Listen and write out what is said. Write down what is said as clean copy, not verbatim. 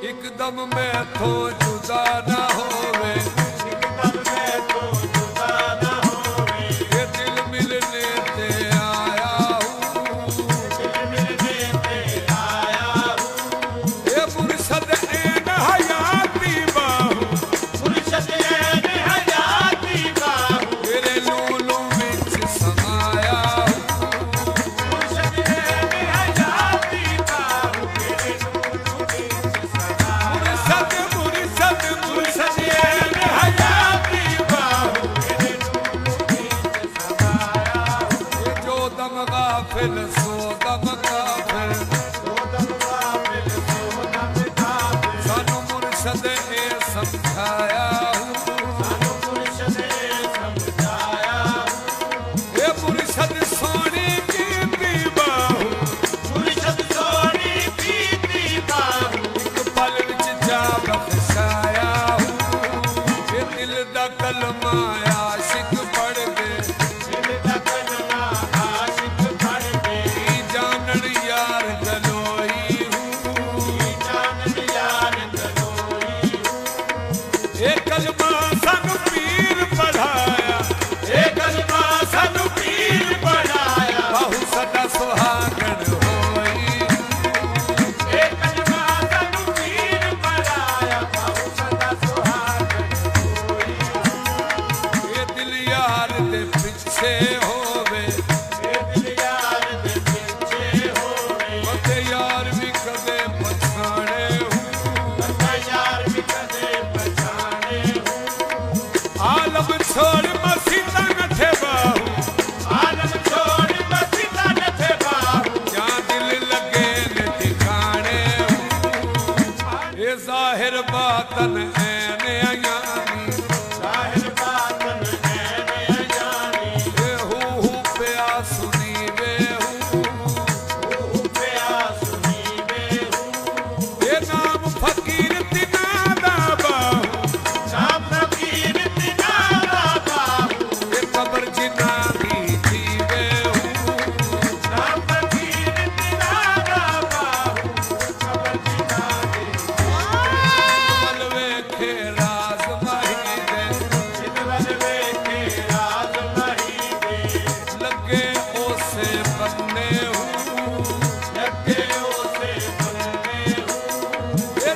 एकदम मैं तो जुदा ना होवे, एकदम मैं तो जुदा ना होवे, ये दिल मिलने ते आया हूँ, दिल मिलने ते आया हूँ। ये मुर्शद ऐन हयाती बाहू, मुर्शद ऐन हयाती बाहू, मेरे लूलू विच समाया हूँ, मुर्शद ऐन हयाती बाहू, मेरे लूलू विच समाया। मुर्शद मुर्शद मुर्शद ऐन हयाती बाहू, मेरे लूलू विच समाया। ये जो दम गाफिल सो दम गाफिल, सो दम गाफिल, सो दम गाफिल, सानू मुर्शद ए समझाया हूँ, सानू मुर्शद ने समझाया। ये मुर्शद सोनी कीती बाहू, मुर्शद सोनी पीती बाहू, एक पल विच जा बख्शाया हूँ, ये दिल दा कलमा आशिक पढ़ दे, दिल दा कलमा आशिक पढ़ दे, जानन यार गलोई हूँ, जानन यार गलोई हूँ। ये कलमा सानू पीर पढ़ाया, ये कलमा सानू पीर पढ़ाया, बाहू सदा सुहागण होई, ये कलमा सानू पीर पढ़ाया, बाहू सदा सुहागन होई। ये दिल यार दे पिछे होवे, ये दिल यार दे पीछे होवे, मते यार भी कदे पछाणे हूँ, बंदा यार भी कदे पहचाने हूँ। आलम छोड़ मसीता नठे बाहू, आलम छोड़ मसीता नथे बाहू, क्या दिल लगे ने ठिकाने हूँ, ये जाहिर बातन ऐन अयानी, जाहिर बातन ऐने अजानी, ये हू प्या सुनी वे हूँ, रूह प्या सुनी वे हूँ। ये नाम फकीर तिना दा बाहू, शाम फकीर तिना दा बाहू, ये कब्र जिना दी जीवे हूँ, शाम फकीर तिना दा बाहू, कबर जिना दे। मल वेखे राज माही दे, जिनवल वेखे राज मही दे, लगे ओसे बनने हूँ, लगे उसे बनने हूँ। ये